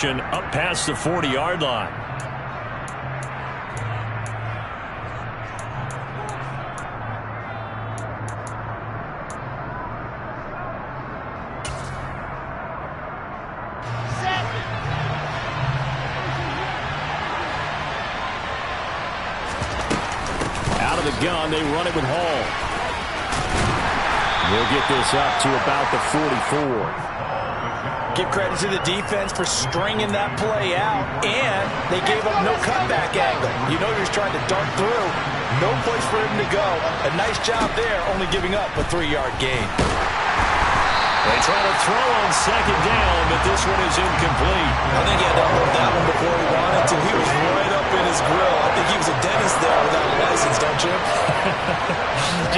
Up past the 40-yard line. Out of the gun, they run it with Hall. We'll get this up to about the 44. Give credit to the defense for stringing that play out, and they gave up no cutback angle. You know he was trying to dart through. No place for him to go. A nice job there, only giving up a 3-yard gain. They try to throw on second down, but this one is incomplete. I think he had to hold that one before he wanted to. He was right up in his grill. I think he was a dentist there without a license, don't you?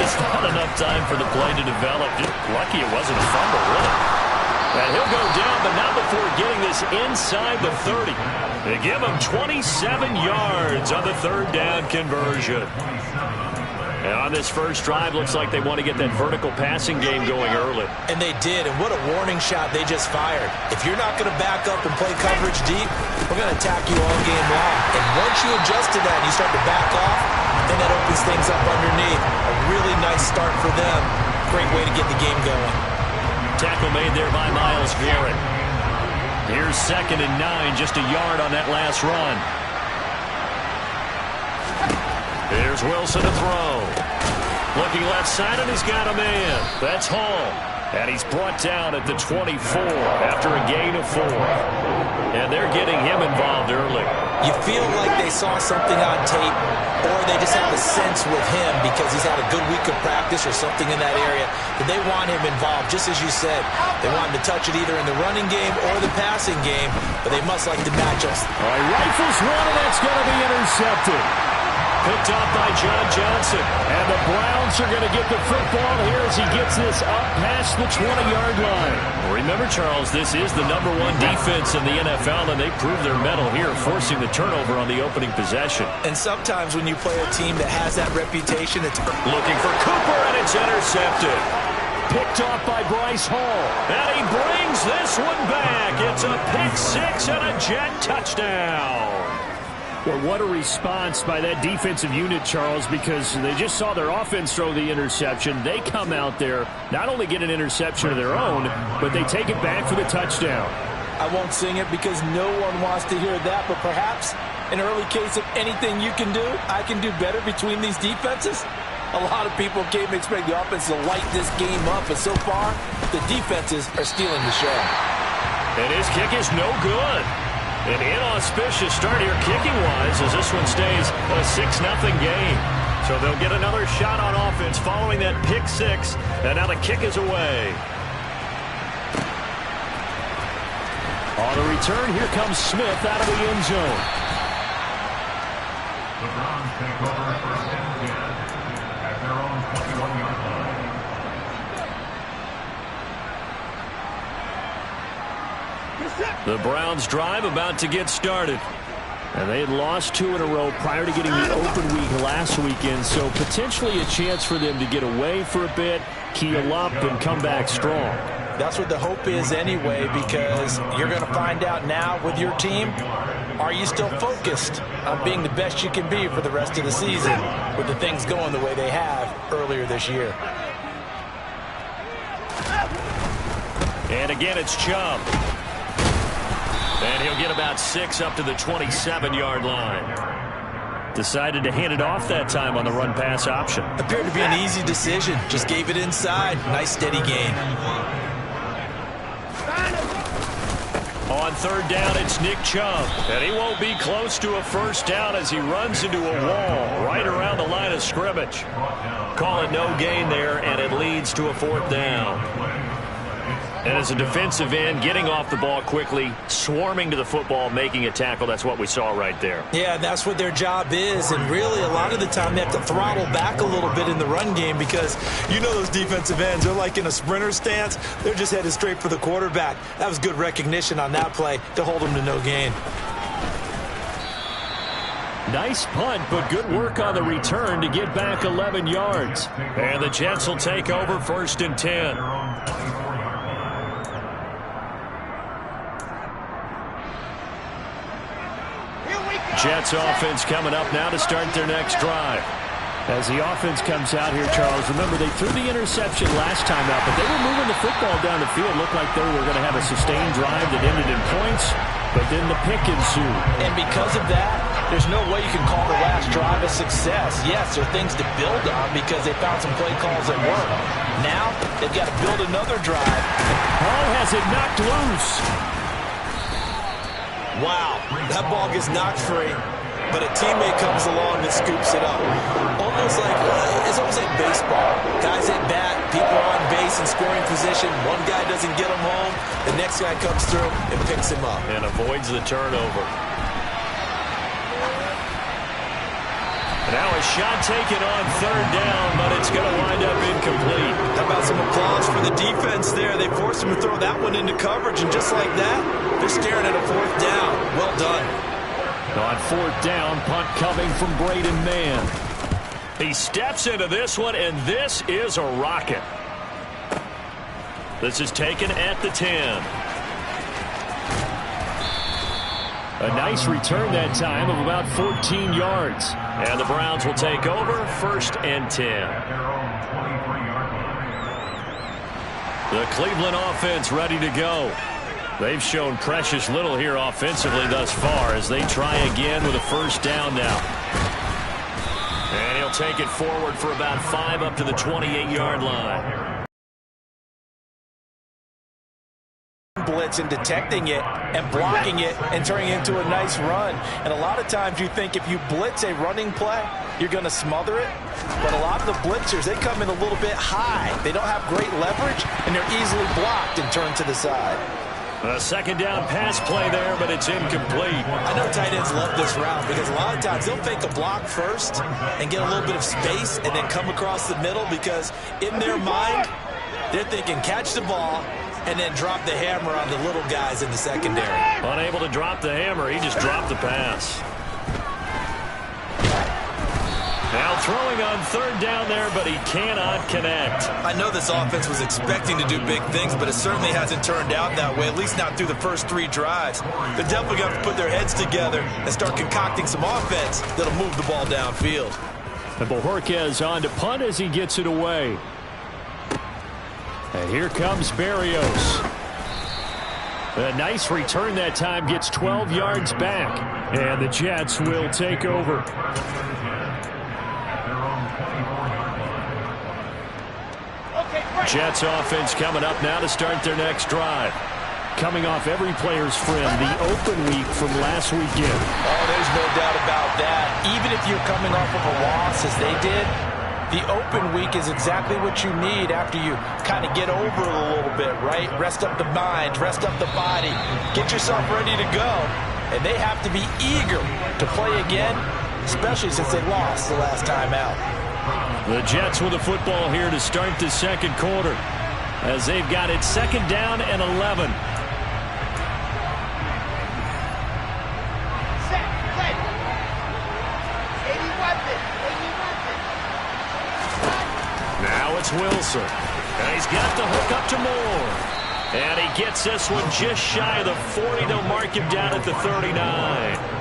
Just not enough time for the play to develop. Just lucky it wasn't a fumble, really. And he'll go down, but not before getting this inside the 30. They give him 27 yards on the third down conversion. And on this first drive, looks like they want to get that vertical passing game going early. And they did, and what a warning shot they just fired. If you're not going to back up and play coverage deep, we're going to attack you all game long. And once you adjust to that and you start to back off, then that opens things up underneath. A really nice start for them. Great way to get the game going. Tackle made there by Myles Garrett. Here's 2nd and 9, just a yard on that last run. Here's Wilson to throw. Looking left side, and he's got a man. That's Hall. And he's brought down at the 24 after a gain of 4. And they're getting him involved early. You feel like they saw something on tape, or they just have a sense with him because he's had a good week of practice or something in that area that they want him involved, just as you said. They want him to touch it either in the running game or the passing game, but they must like the matchups. All right, rifles one, and that's going to be intercepted. Picked up by John Johnson. And the Browns are going to get the football here as he gets this up past the 20-yard line. Remember, Charles, this is the #1 defense in the NFL, and they prove their mettle here, forcing the turnover on the opening possession. And sometimes when you play a team that has that reputation, it's looking for Cooper, and it's intercepted. Picked off by Bryce Hall. And he brings this one back. It's a pick six and a Jet touchdown. Well, what a response by that defensive unit, Charles, because they just saw their offense throw the interception. They come out there, not only get an interception of their own, but they take it back for the touchdown. I won't sing it because no one wants to hear that, but perhaps an early case of anything you can do, I can do better between these defenses. A lot of people came to expect the offense to light this game up, and so far, the defenses are stealing the show. And his kick is no good. An inauspicious start here kicking-wise as this one stays a 6-0 game. So they'll get another shot on offense following that pick six, and now the kick is away. On the return, here comes Smith out of the end zone. The Browns take over first and 10 at their own 21-yard line. The Browns drive about to get started. And they had lost 2 in a row prior to getting the open week last weekend, so potentially a chance for them to get away for a bit, keel up, and come back strong. That's what the hope is anyway, because you're going to find out now with your team, are you still focused on being the best you can be for the rest of the season with the things going the way they have earlier this year. And again, it's Chubb. And he'll get about 6 up to the 27-yard line. Decided to hand it off that time on the run-pass option. Appeared to be an easy decision. Just gave it inside. Nice steady gain. On third down, it's Nick Chubb. And he won't be close to a first down as he runs into a wall right around the line of scrimmage. Call it no gain there, and it leads to a 4th down. And as a defensive end, getting off the ball quickly, swarming to the football, making a tackle, that's what we saw right there. Yeah, that's what their job is, and really a lot of the time they have to throttle back a little bit in the run game because you know those defensive ends, they're like in a sprinter stance. They're just headed straight for the quarterback. That was good recognition on that play to hold them to no gain. Nice punt, but good work on the return to get back 11 yards. And the Jets will take over 1st and 10. Jets offense coming up now to start their next drive. As the offense comes out here, Charles, remember they threw the interception last time out, but they were moving the football down the field. Looked like they were going to have a sustained drive that ended in points, but then the pick ensued. And because of that, there's no way you can call the last drive a success. Yes, there are things to build on because they found some play calls that work. Now, they've got to build another drive. Ball has it knocked loose. Wow, that ball gets knocked free, but a teammate comes along and scoops it up. It's almost like baseball. Guys at bat, people are on base in scoring position. One guy doesn't get him home. The next guy comes through and picks him up. And avoids the turnover. Now a shot taken on third down, but it's going to wind up incomplete. How about some applause for the defense there? They forced him to throw that one into coverage, and just like that, they're staring at a fourth down. Well done. On fourth down, punt coming from Braden Mann. He steps into this one, and this is a rocket. This is taken at the 10. A nice return that time of about 14 yards. And the Browns will take over 1st and 10. The Cleveland offense ready to go. They've shown precious little here offensively thus far as they try again with a first down now. And he'll take it forward for about 5 up to the 28-yard line. Blitz and detecting it and blocking it and turning it into a nice run. And a lot of times you think if you blitz a running play, you're going to smother it. But a lot of the blitzers, they come in a little bit high. They don't have great leverage, and they're easily blocked and turned to the side. A second down pass play there, but it's incomplete. I know tight ends love this route because a lot of times they'll fake a block first and get a little bit of space and then come across the middle because in their mind, they're thinking catch the ball and then drop the hammer on the little guys in the secondary. Unable to drop the hammer, he just dropped the pass. Now throwing on third down there, but he cannot connect. I know this offense was expecting to do big things, but it certainly hasn't turned out that way, at least not through the first 3 drives. They're definitely going to have to put their heads together and start concocting some offense that'll move the ball downfield. And Bojorquez on to punt as he gets it away. And here comes Berrios. A nice return that time, gets 12 yards back. And the Jets will take over. Jets offense coming up now to start their next drive. Coming off every player's friend, the open week from last weekend. Oh, there's no doubt about that. Even if you're coming off of a loss as they did, the open week is exactly what you need after you kind of get over it a little bit, right? Rest up the mind, rest up the body, get yourself ready to go. And they have to be eager to play again, especially since they lost the last time out. The Jets with the football here to start the second quarter as they've got it second down and 11. Now it's Wilson. And he's got the hook up to Moore. And he gets this one just shy of the 40. They'll mark him down at the 39.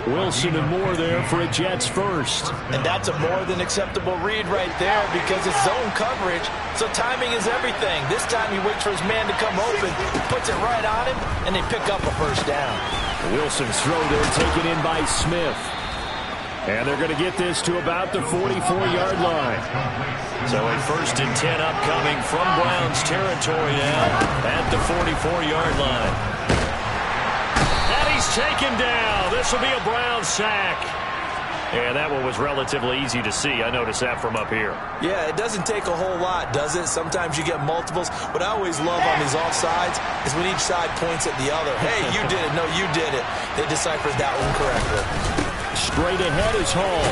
Wilson and Moore there for a Jets first. And that's a more than acceptable read right there because it's zone coverage, so timing is everything. This time he waits for his man to come open, puts it right on him, and they pick up a first down. Wilson's throw there taken in by Smith. And they're going to get this to about the 44-yard line. So a 1st and 10 upcoming from Browns territory now at the 44-yard line. Taken down. This will be a Brown sack. And that one was relatively easy to see. I noticed that from up here. Yeah, it doesn't take a whole lot, does it? Sometimes you get multiples. What I always love on these offsides is when each side points at the other. Hey, you did it. No, you did it. They deciphered that one correctly. Straight ahead is Hall.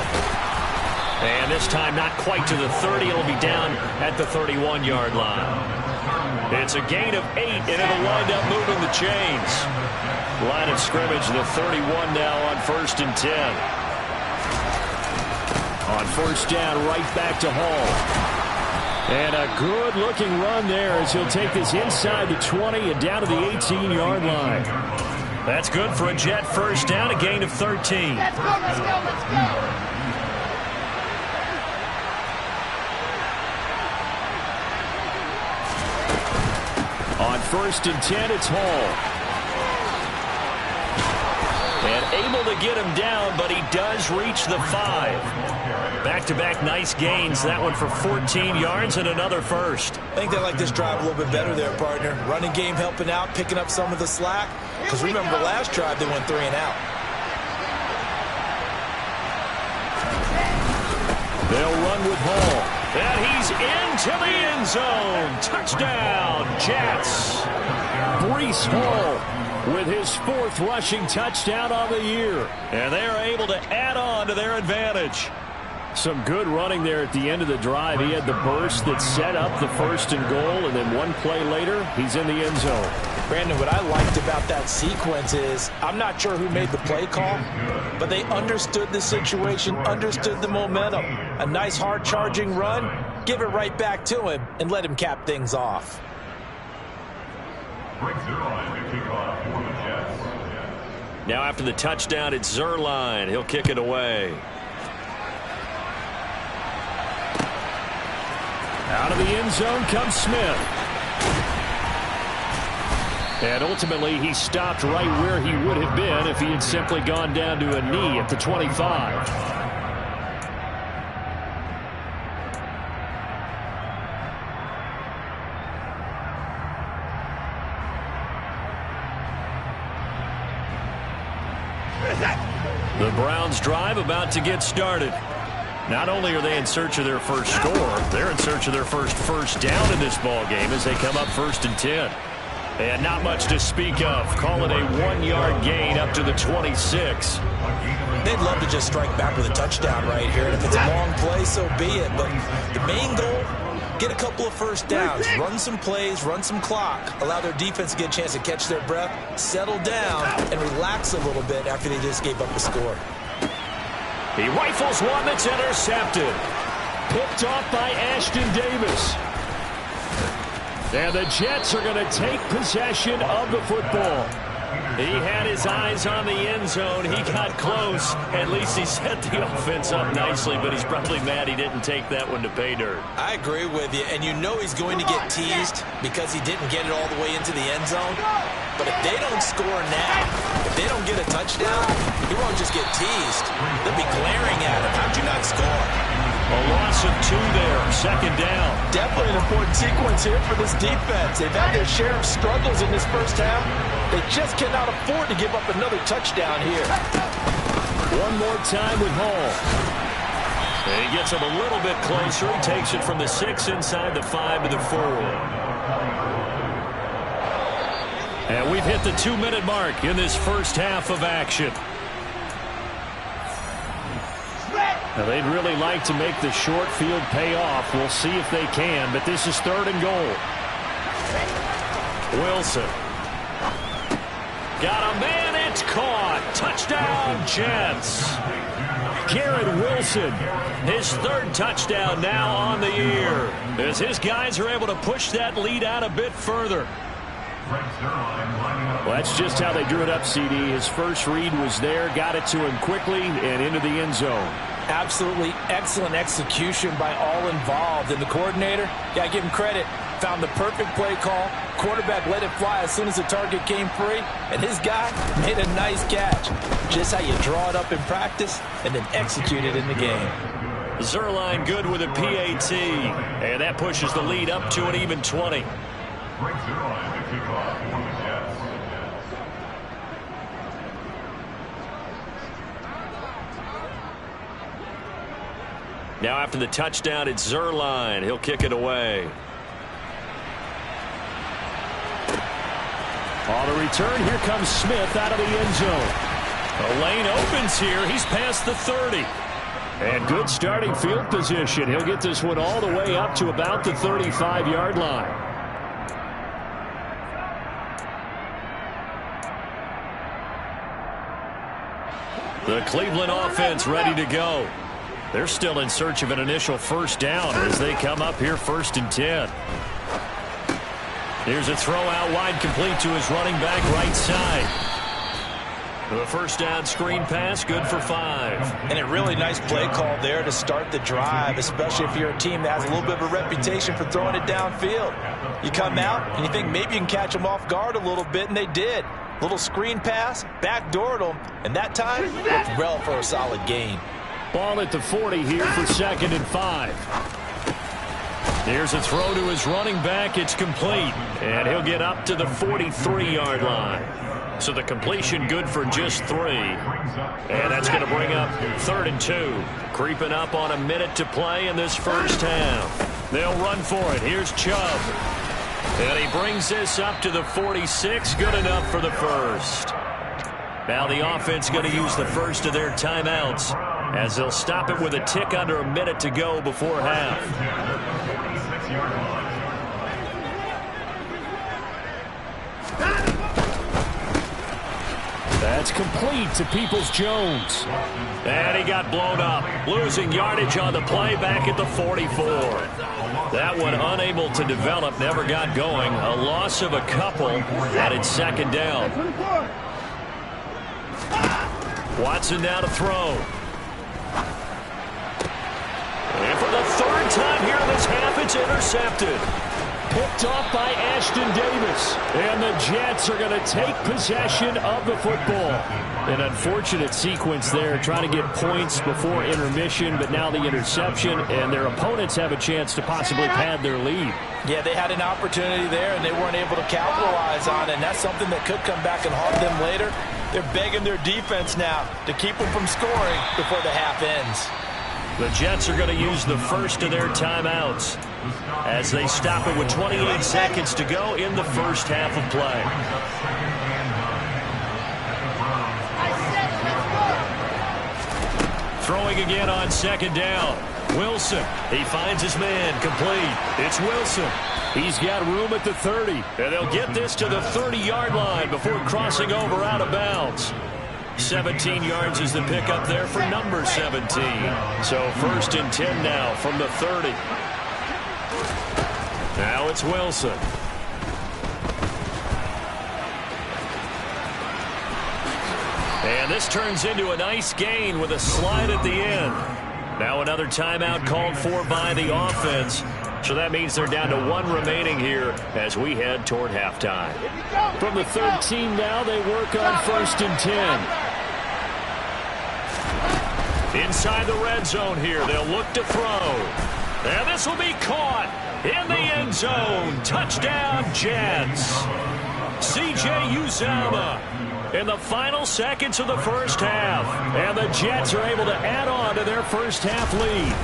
And this time not quite to the 30. It'll be down at the 31-yard line. It's a gain of 8, and it'll wind up moving the chains. Line of scrimmage, the 31 now on 1st and 10. On first down, right back to Hall. And a good-looking run there as he'll take this inside the 20 and down to the 18-yard line. That's good for a Jet first down, a gain of 13. Let's go, let's go, let's go. On 1st and 10, it's Hall. And able to get him down, but he does reach the 5. Back-to-back nice gains. That one for 14 yards and another first. I think they like this drive a little bit better there, partner. Running game helping out, picking up some of the slack. Because remember, the last drive, they went 3 and out. They'll run with Hall. And he's into the end zone. Touchdown, Jets. Breece Hall with his 4th rushing touchdown on the year. And they are able to add on to their advantage. Some good running there at the end of the drive. He had the burst that set up the 1st and goal, and then one play later, he's in the end zone. Brandon, what I liked about that sequence is, I'm not sure who made the play call, but they understood the situation, understood the momentum. A nice hard-charging run, give it right back to him, and let him cap things off. Now after the touchdown, it's Zuerlein. He'll kick it away. Out of the end zone comes Smith. And ultimately, he stopped right where he would have been if he had simply gone down to a knee at the 25. The Browns drive about to get started. Not only are they in search of their first score, they're in search of their first down in this ball game as they come up 1st and 10. And not much to speak of. Call it a 1-yard gain up to the 26. They'd love to just strike back with a touchdown right here. And if it's a long play, so be it. But the main goal, get a couple of first downs, run some plays, run some clock, allow their defense to get a chance to catch their breath, settle down, and relax a little bit after they just gave up a score. He rifles one that's intercepted. Picked off by Ashton Davis. And the Jets are going to take possession of the football. He had his eyes on the end zone. He got close. At least he set the offense up nicely, but he's probably mad he didn't take that one to pay dirt. I agree with you, and you know he's going to get teased because he didn't get it all the way into the end zone. But if they don't score now, if they don't get a touchdown, he won't just get teased. They'll be glaring at him. How'd you not score? A loss of 2 there, 2nd down. Definitely an important sequence here for this defense. They've had their share of struggles in this first half. They just cannot afford to give up another touchdown here. One more time with Hall. And he gets him a little bit closer. He takes it from the 6 inside the 5 to the 4. And we've hit the 2-minute mark in this first half of action. Now, they'd really like to make the short field pay off. We'll see if they can, but this is 3rd and goal. Wilson. Got a man, it's caught. Touchdown, Jets. Garrett Wilson. His 3rd touchdown now on the year, as his guys are able to push that lead out a bit further. Well, that's just how they drew it up, CD. His first read was there, got it to him quickly, and into the end zone. Absolutely excellent execution by all involved. And the coordinator, got to give him credit, found the perfect play call. Quarterback let it fly as soon as the target came free. And his guy made a nice catch. Just how you draw it up in practice and then execute it in the game. Zuerlein good with a PAT. And that pushes the lead up to an even 20. Now after the touchdown, it's Zuerlein. He'll kick it away. On the return, here comes Smith out of the end zone. The lane opens here. He's past the 30. And good starting field position. He'll get this one all the way up to about the 35-yard line. The Cleveland offense ready to go. They're still in search of an initial first down as they come up here 1st and 10. Here's a throw out wide complete to his running back right side. The first down screen pass, good for 5. And a really nice play call there to start the drive, especially if you're a team that has a little bit of a reputation for throwing it downfield. You come out and you think maybe you can catch them off guard a little bit, and they did. Little screen pass, backdoored them, and that time looked well for a solid gain. Ball at the 40 here for 2nd and 5. Here's a throw to his running back. It's complete, and he'll get up to the 43-yard line. So the completion good for just 3. And that's going to bring up 3rd and 2. Creeping up on a minute to play in this first half. They'll run for it. Here's Chubb. And he brings this up to the 46. Good enough for the first. Now the offense going to use the first of their timeouts as they'll stop it with a tick under a minute to go before half. That's complete to Peoples-Jones. And he got blown up. Losing yardage on the play back at the 44. That one unable to develop, never got going. A loss of a couple, and it's 2nd down. Watson now to throw. And for the 3rd time here in this half, it's intercepted. Picked off by Ashton Davis. And the Jets are going to take possession of the football. An unfortunate sequence there, trying to get points before intermission, but now the interception, and their opponents have a chance to possibly pad their lead. Yeah, they had an opportunity there, and they weren't able to capitalize on it, and that's something that could come back and haunt them later. They're begging their defense now to keep them from scoring before the half ends. The Jets are going to use the first of their timeouts as they stop it with 28 seconds to go in the first half of play. Throwing again on 2nd down. Wilson, he finds his man, complete. It's Wilson. He's got room at the 30, and they'll get this to the 30-yard line before crossing over out of bounds. 17 yards is the pickup there for number 17. So 1st and 10 now from the 30. Now it's Wilson. And this turns into a nice gain with a slide at the end. Now another timeout called for by the offense. So that means they're down to 1 remaining here as we head toward halftime. From the 13 now, they work on 1st and 10. Inside the red zone here, they'll look to throw. And this will be caught in the end zone. Touchdown, Jets. C.J. Uzomah in the final seconds of the first half. And the Jets are able to add on to their first half lead.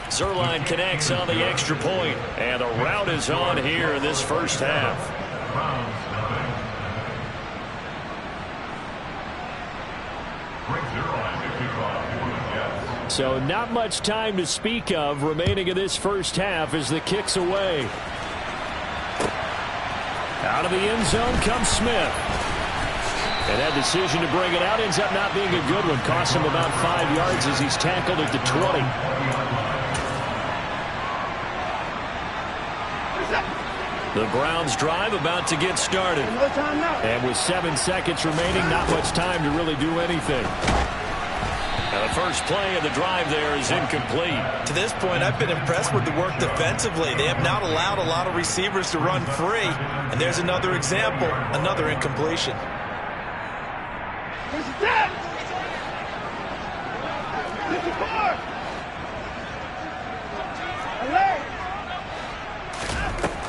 Zuerlein connects on the extra point, and the route is on here in this first half. So not much time to speak of remaining in this first half as the kick's away. Out of the end zone comes Smith. And that decision to bring it out ends up not being a good one. Costs him about 5 yards as he's tackled at the 20. The Browns drive about to get started. And with 7 seconds remaining, not much time to really do anything. Now the first play of the drive there is incomplete. To this point, I've been impressed with the work defensively. They have not allowed a lot of receivers to run free. And there's another example, another incompletion.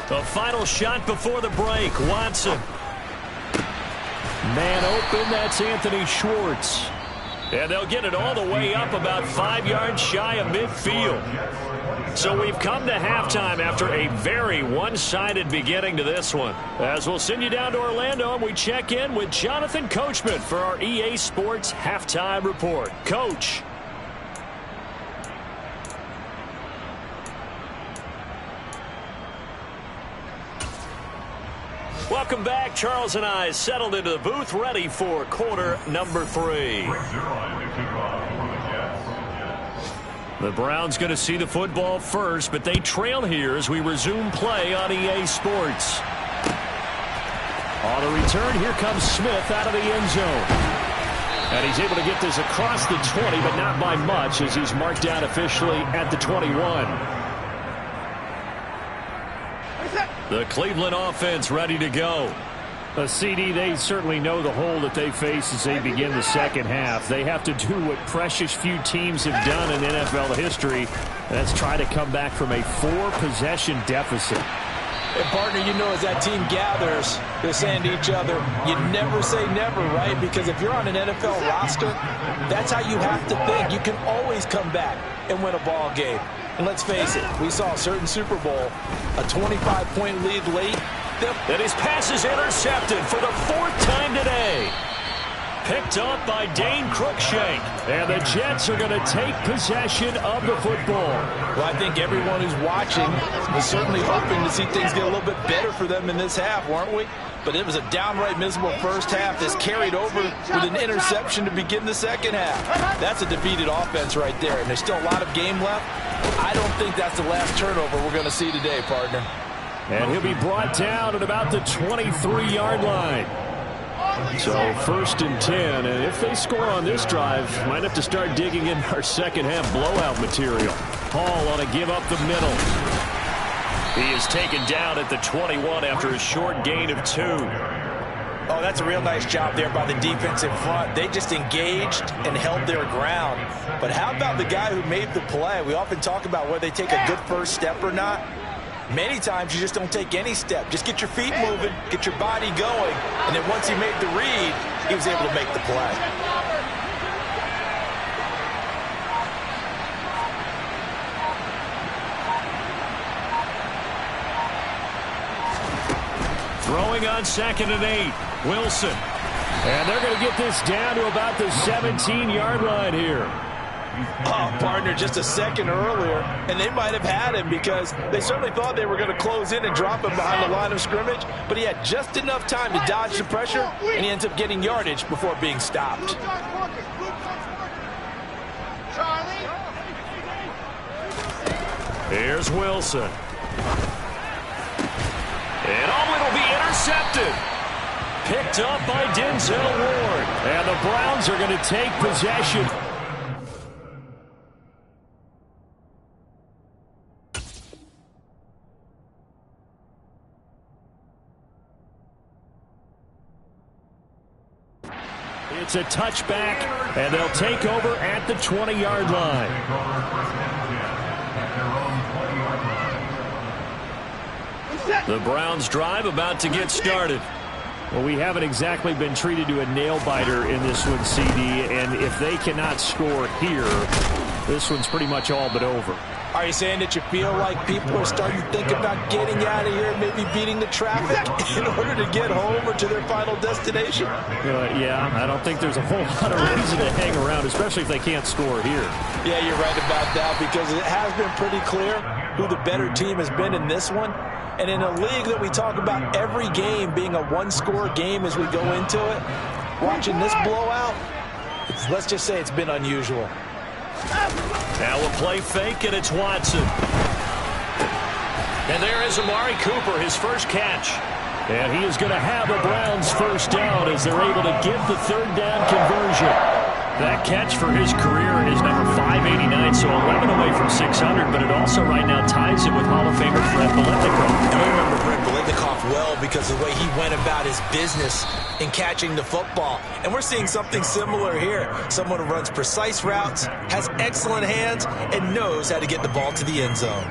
The final shot before the break, Watson. Man open, that's Anthony Schwartz. And they'll get it all the way up about 5 yards shy of midfield. So we've come to halftime after a very one-sided beginning to this one. As we'll send you down to Orlando, and we check in with Jonathan Coachman for our EA Sports Halftime Report. Coach. Welcome back. Charles and I settled into the booth, ready for quarter number 3. The Browns going to see the football first, but they trail here as we resume play on EA Sports. On the return, here comes Smith out of the end zone. And he's able to get this across the 20, but not by much, as he's marked down officially at the 21. The Cleveland offense ready to go. CD, they certainly know the hole that they face as they begin the second half. They have to do what precious few teams have done in NFL history. And that's try to come back from a 4-possession deficit. And partner, you know, as that team gathers, they're saying to each other, you never say never, right? Because if you're on an NFL roster, that's how you have to think. You can always come back and win a ball game. And let's face it, we saw a certain Super Bowl, a 25-point lead late. And his pass is intercepted for the 4th time today. Picked up by Dane Cruikshank. And the Jets are going to take possession of the football. Well, I think everyone who's watching was certainly hoping to see things get a little bit better for them in this half, weren't we? But it was a downright miserable first half that's carried over with an interception to begin the second half. That's a defeated offense right there, and there's still a lot of game left. I don't think that's the last turnover we're going to see today, partner. And he'll be brought down at about the 23-yard line. So 1st and 10, and if they score on this drive, might have to start digging in our second half blowout material. Hall on a give up the middle. He is taken down at the 21 after a short gain of 2. Oh, that's a real nice job there by the defense in front. They just engaged and held their ground. But how about the guy who made the play? We often talk about whether they take a good first step or not. Many times you just don't take any step. Just get your feet moving, get your body going, and then once he made the read, he was able to make the play. Throwing on 2nd and 8. Wilson. And they're going to get this down to about the 17-yard line here. Oh, partner, just a second earlier, and they might have had him because they certainly thought they were going to close in and drop him behind the line of scrimmage, but he had just enough time to dodge the pressure, and he ends up getting yardage before being stopped. Here's Wilson. And it'll be intercepted. Picked up by Denzel Ward. And the Browns are going to take possession. It's a touchback, and they'll take over at the 20-yard line. The Browns drive about to get started. Well, we haven't exactly been treated to a nail-biter in this one, CD, and if they cannot score here, this one's pretty much all but over. Are you saying that you feel like people are starting to think about getting out of here and maybe beating the traffic in order to get home or to their final destination? Yeah, I don't think there's a whole lot of reason to hang around, especially if they can't score here. Yeah, you're right about that because it has been pretty clear who the better team has been in this one. And in a league that we talk about every game being a one-score game as we go into it, watching this blowout, let's just say it's been unusual. Now a play fake, and it's Watson. And there is Amari Cooper, his first catch. And he is going to have a Browns first down as they're able to get the 3rd down conversion. That catch for his career is number 589, so 11 away from 600, but it also right now ties him with Hall of Famer Fred Biletnikoff. And I remember Fred Biletnikoff well because of the way he went about his business in catching the football. And we're seeing something similar here. Someone who runs precise routes, has excellent hands, and knows how to get the ball to the end zone.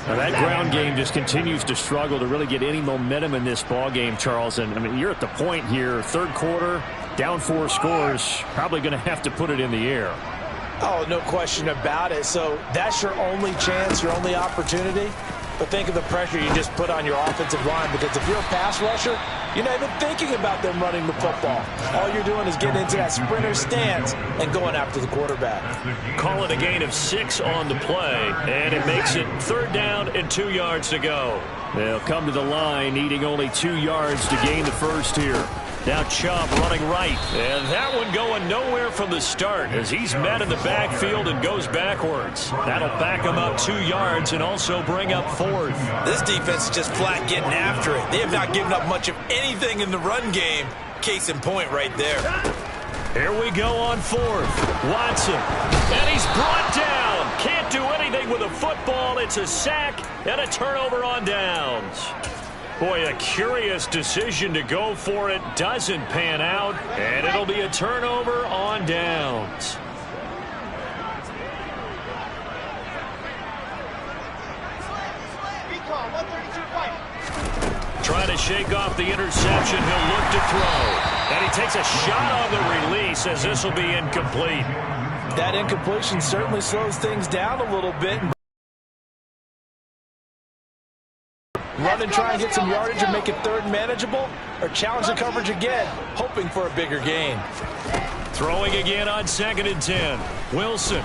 Now that ground game just continues to struggle to really get any momentum in this ball game, Charles. And I mean, you're at the point here, 3rd quarter, down 4 scores, probably going to have to put it in the air. Oh, no question about it. So that's your only chance, your only opportunity. But think of the pressure you just put on your offensive line, because if you're a pass rusher, you're not even thinking about them running the football. All you're doing is getting into that sprinter stance and going after the quarterback. Call it a gain of 6 on the play, and it makes it 3rd down and 2 yards to go. They'll come to the line needing only 2 yards to gain the first here. Now Chubb running right. And that one going nowhere from the start as he's met in the backfield and goes backwards. That'll back him up 2 yards and also bring up 4th. This defense is just flat getting after it. They have not given up much of anything in the run game. Case in point right there. Here we go on 4th. Watson. And he's brought down. Can't do anything with a football. It's a sack and a turnover on downs. Boy, a curious decision to go for it. Doesn't pan out. And it'll be a turnover on downs. Trying to shake off the interception. He'll look to throw. And he takes a shot on the release as this will be incomplete. That incompletion certainly slows things down a little bit. Run and try and get some yardage or make it third manageable, or challenge the coverage again, hoping for a bigger gain. Throwing again on 2nd and 10. Wilson.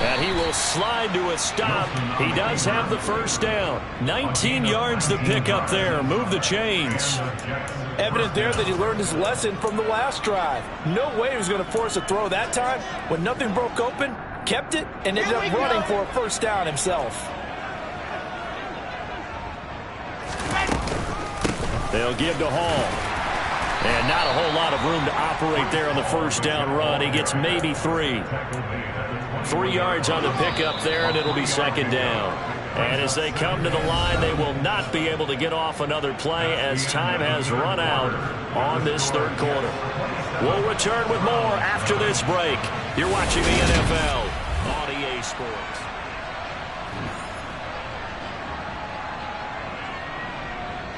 And he will slide to a stop. He does have the first down. 19 yards to pick up there. Move the chains. Evident there that he learned his lesson from the last drive. No way he was going to force a throw that time. When nothing broke open, kept it, and ended up running for a first down himself. They'll give to Hall. And not a whole lot of room to operate there on the first down run. He gets maybe 3. 3 yards on the pickup there, and it'll be 2nd down. And as they come to the line, they will not be able to get off another play as time has run out on this 3rd quarter. We'll return with more after this break. You're watching the NFL on EA Sports.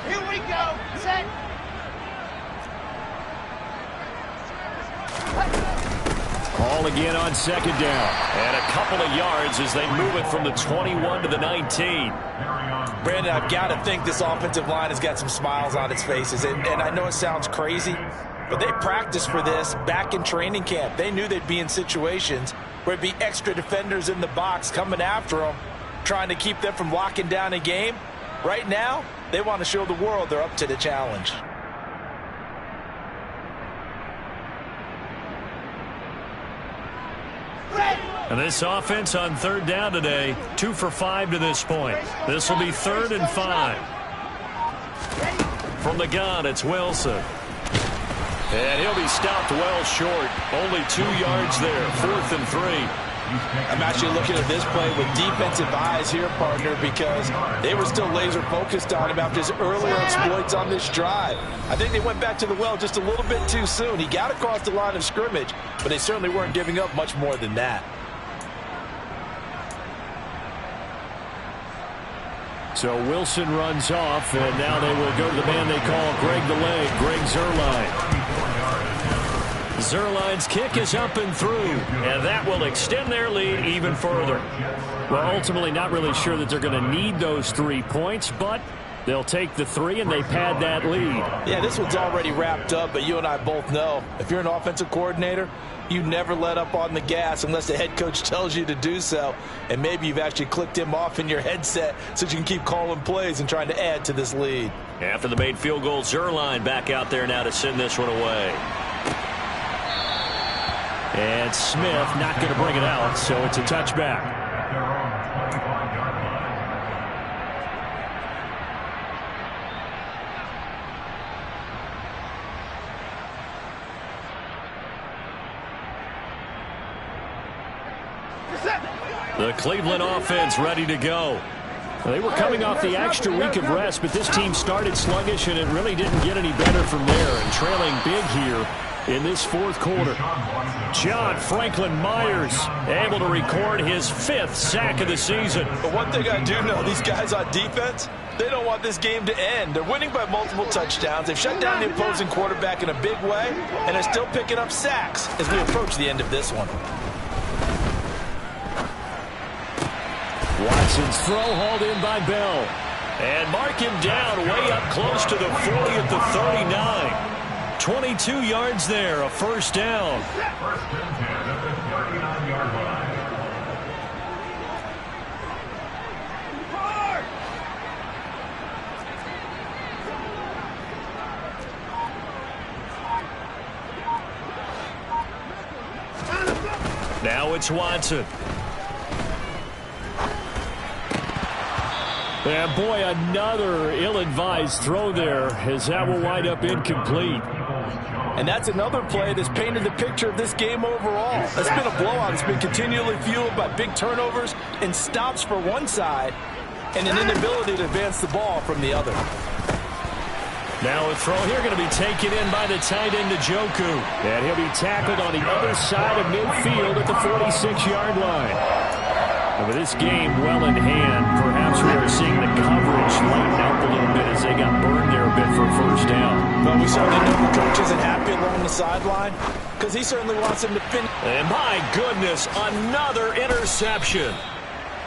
Here we go. Set. Call again on 2nd down. And a couple of yards as they move it from the 21 to the 19. Brandon, I've got to think this offensive line has got some smiles on its faces. And I know it sounds crazy, but they practiced for this back in training camp. They knew they'd be in situations where it'd be extra defenders in the box coming after them, trying to keep them from locking down a game. Right now, they want to show the world they're up to the challenge. And this offense on 3rd down today, 2 for 5 to this point. This will be 3rd and 5. From the gun, it's Wilson. And he'll be stopped well short. Only 2 yards there, 4th and 3. I'm actually looking at this play with defensive eyes here, partner, because they were still laser focused on him after his earlier exploits on this drive. I think they went back to the well just a little bit too soon. He got across the line of scrimmage, but they certainly weren't giving up much more than that. So Wilson runs off, and now they will go to the man they call Greg the Leg, Greg Zuerlein. Zuerlein's kick is up and through, and that will extend their lead even further. Well, ultimately not really sure that they're going to need those 3 points, but they'll take the 3 and they pad that lead. Yeah, this one's already wrapped up, but you and I both know if you're an offensive coordinator, you never let up on the gas unless the head coach tells you to do so. And maybe you've actually clicked him off in your headset so you can keep calling plays and trying to add to this lead. After the made field goal, Zuerlein back out there now to send this one away. And Smith not going to bring it out, so it's a touchback. The Cleveland offense ready to go. They were coming off the extra week of rest, but this team started sluggish, and it really didn't get any better from there. And trailing big here in this 4th quarter. John Franklin Myers able to record his 5th sack of the season. But one thing I do know, these guys on defense, they don't want this game to end. They're winning by multiple touchdowns. They've shut down the opposing quarterback in a big way, and they're still picking up sacks as we approach the end of this one. Watson's throw hauled in by Bell. And mark him down way up close to the 40 at the 39. 22 yards there, a first down. First and 10 at the 39-yard line. Now it's Watson. And boy, another ill-advised throw there, as that will wind up incomplete. And that's another play that's painted the picture of this game overall. It's been a blowout. It's been continually fueled by big turnovers and stops for one side and an inability to advance the ball from the other. Now a throw here going to be taken in by the tight end, Njoku. And he'll be tackled on the other side of midfield at the 46-yard line. And with this game well in hand, perhaps we are seeing the coverage lighten up a little bit as they got burned there a bit for a first down. Well, we certainly know the coach isn't happy along the sideline because he certainly wants him to finish. And my goodness, another interception.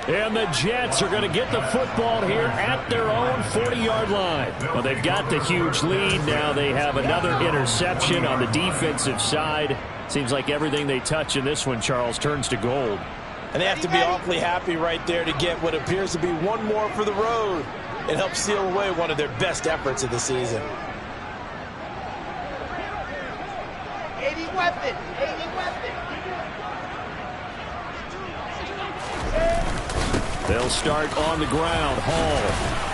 And the Jets are going to get the football here at their own 40-yard line. Well, they've got the huge lead. Now they have another interception on the defensive side. Seems like everything they touch in this one, Charles, turns to gold. And they have to be awfully happy right there to get what appears to be one more for the road. It helps seal away one of their best efforts of the season. 80 weapon, 80 weapon. They'll start on the ground. Hall.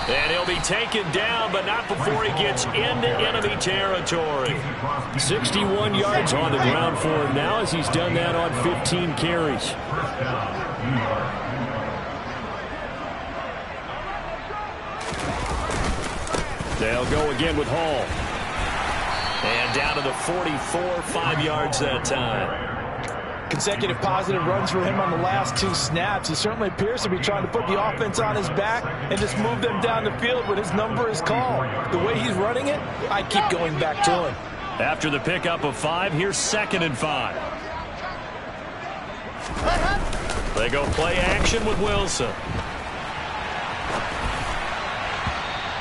And he'll be taken down, but not before he gets into enemy territory. 61 yards on the ground for him now as he's done that on 15 carries. They'll go again with Hall. And down to the 44, 5 yards that time. Consecutive positive runs for him on the last two snaps. He certainly appears to be trying to put the offense on his back and just move them down the field when his number is called. The way he's running it, I keep going back to him. After the pickup of 5, here's 2nd and 5. They go play action with Wilson.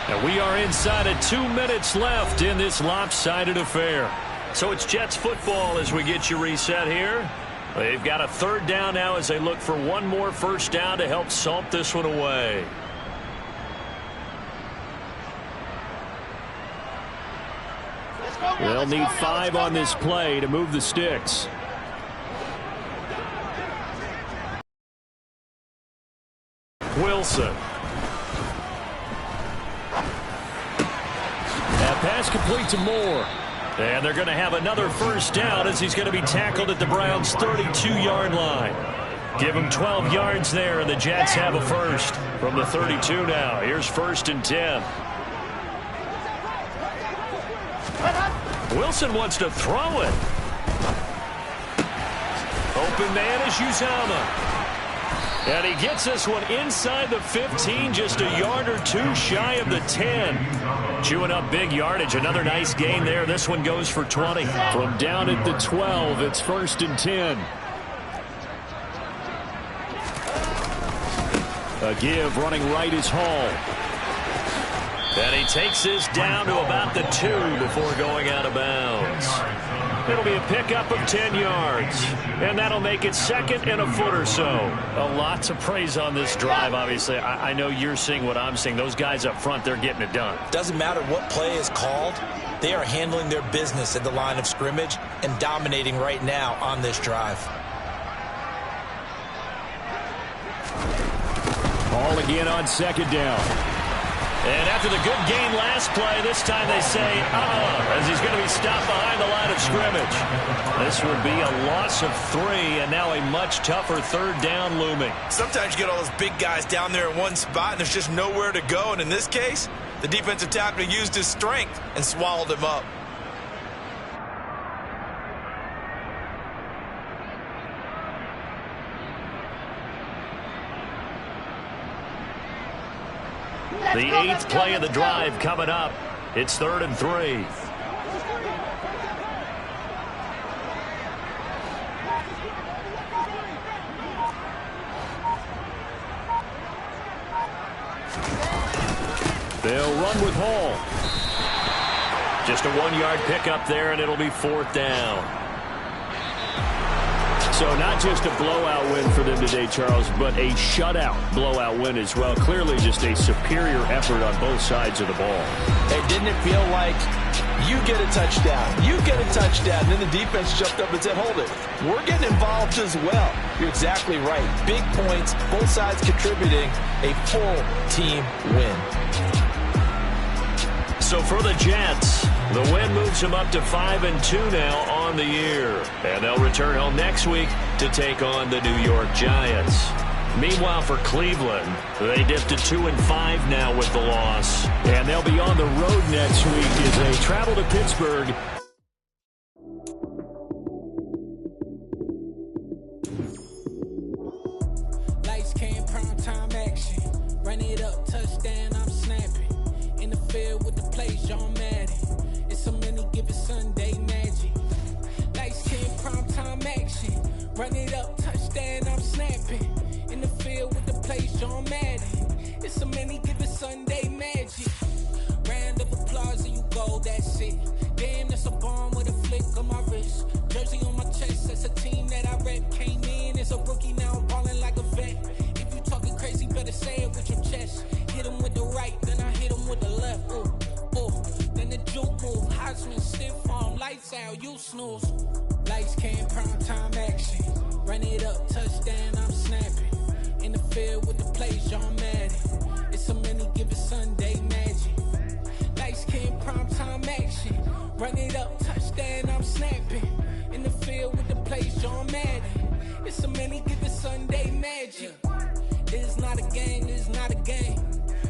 And we are inside of 2 minutes left in this lopsided affair. So it's Jets football as we get you reset here. They've got a 3rd down now as they look for one more first down to help salt this one away. They'll need 5 on this play to move the sticks. Wilson. That pass complete to Moore. And they're going to have another first down as he's going to be tackled at the Browns' 32-yard line. Give him 12 yards there, and the Jets have a first from the 32 now. Here's 1st and 10. Wilson wants to throw it. Open man is Uzomah. And he gets this one inside the 15, just a yard or two shy of the 10. Chewing up big yardage. Another nice gain there. This one goes for 20. From down at the 12, it's 1st and 10. A give running right is Hall. And he takes this down to about the 2 before going out of bounds. It'll be a pickup of 10 yards. And that'll make it 2nd and a foot or so. A lot to praise on this drive, obviously. I know you're seeing what I'm seeing. Those guys up front, they're getting it done. Doesn't matter what play is called. They are handling their business at the line of scrimmage and dominating right now on this drive. Hall again on 2nd down. And after the good gain last play, this time they say, as he's going to be stopped behind the line of scrimmage. This would be a loss of 3, and now a much tougher 3rd down looming. Sometimes you get all those big guys down there in one spot, and there's just nowhere to go. And in this case, the defensive tackle used his strength and swallowed him up. The 8th play of the drive coming up. It's 3rd and 3. They'll run with Hall. Just a 1-yard pickup there, and it'll be 4th down. So not just a blowout win for them today, Charles, but a shutout blowout win as well. Clearly just a superior effort on both sides of the ball. Hey, didn't it feel like You get a touchdown. You get a touchdown. Then the defense jumped up and said, hold it. We're getting involved as well. You're exactly right. Big points, both sides contributing, a full team win. So for the Jets, the win moves them up to 5-2 now on the year. And they'll return home next week to take on the New York Giants. Meanwhile, for Cleveland, they dipped to 2-5 now with the loss. And they'll be on the road next week as they travel to Pittsburgh. Lights came, prime time action. Run it up, touchdown, I'm snapping. In the field with the plays, John Madden. It's so many, give it Sunday magic. Lights came, prime time action. Run it up, touchdown, I'm snapping. In the field with the plays, John Madden. It's so many, give it Sunday magic. Round of applause and you go, that's it. Damn, that's a bomb with a flick on my wrist. Jersey on my chest, that's a team that I rep. Came in as a rookie, now I'm balling like a vet. If you talking crazy, better say it with your chest. Hit him with the right, then I hit him with the left. Then the juke move, Heisman, stiff arm, lights out, you snooze. Lights came, prime time action. Run it up, touchdown, I'm snapping. In the field with the plays, John Madden. It's so many, give it Sunday magic. Lights came, prime time action. Run it up, touchdown, I'm snapping. In the field with the plays, John Madden. It's so many, give it Sunday magic. This is not a game, this is not a game.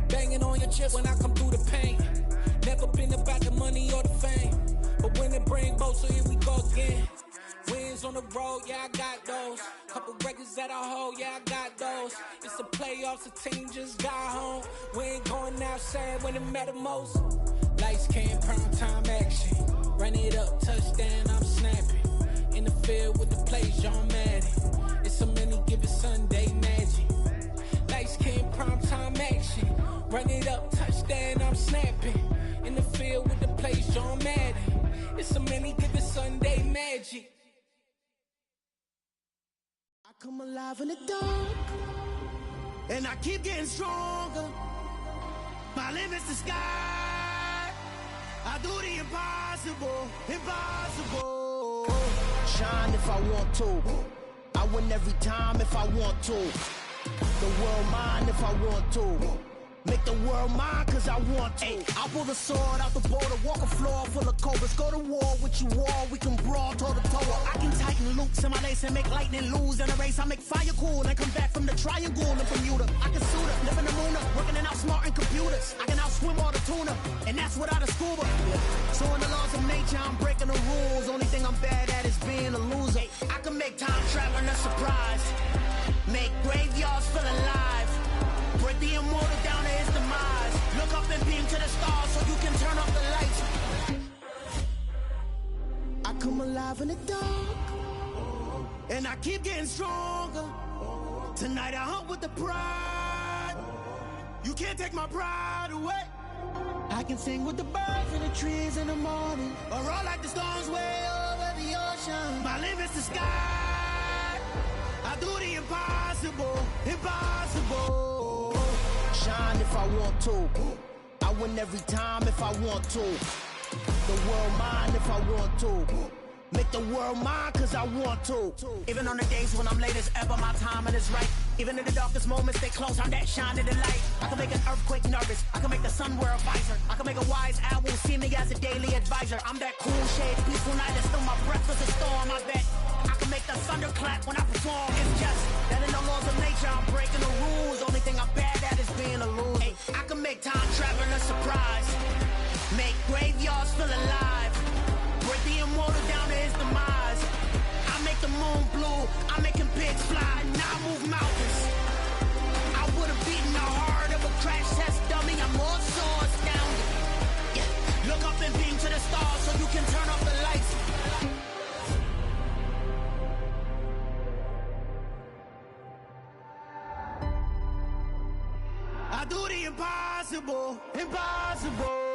Banging on your chest when I come through the pain. Never been about the money or the fame. But when it bring both, so here we go again. Wins on the road, yeah, I got those. Couple records that I hold, yeah, I got those. It's the playoffs, the team just got home. We ain't going outside when it matter most. Lights came, prime time action. Run it up, touchdown, I'm snapping. In the field with the plays, John Madden. It's so many, give it Sunday magic. Lights came, prime time action. Run it up, touchdown, I'm snapping. In the field with the plays, John Madden. It's so many, give it Sunday magic. I come alive in the dark, and I keep getting stronger. My limit's the sky. I do the impossible, impossible. Shine if I want to. I win every time if I want to. The world mine if I want to. Make the world mine cause I want to. I pull the sword out the border, walk a floor full of cobras. Go to war with you all, we can brawl toe to toe. I can tighten loops in my lace and make lightning lose in a race. I make fire cool and come back from the triangle in Bermuda. I can suit up, live in the moon up, working and outsmarting computers. I can outswim all the tuna, and that's without a scuba. So in the laws of nature, I'm breaking the rules. Only thing I'm bad at is being a loser. I can make time traveling a surprise. Make graveyards feel alive. Break the immortal down to his demise. Look up and beam to the stars so you can turn off the lights. I come alive in the dark, and I keep getting stronger. Tonight I hunt with the pride. You can't take my pride away. I can sing with the birds and the trees in the morning, or roll like the storms way over the ocean. My limit's the sky. I do the impossible, impossible. Shine if I want to. I win every time if I want to. The world mine if I want to. Make the world mine cause I want to. Even on the days when I'm late as ever, my timing is right. Even in the darkest moments, stay close, I'm that shining the light. I can make an earthquake nervous, I can make the sun wear a visor. I can make a wise owl see me as a daily advisor. I'm that cool shade, peaceful night, and still my breath is a storm, I bet. I can make the thunder clap when I perform. It's just that in the laws of nature, I'm breaking the rules. Only thing I'm bad at is being a loser. Hey, I can make time traveling a surprise. Make graveyards feel alive. Break the immortal down to his demise. I make the moon blue, I'm making pigs fly. Now I move mountains. I would've beaten the heart of a crash test dummy. I'm more so astounded. Yeah. Look up and beam to the stars so you can turn off the lights. I do the impossible, impossible.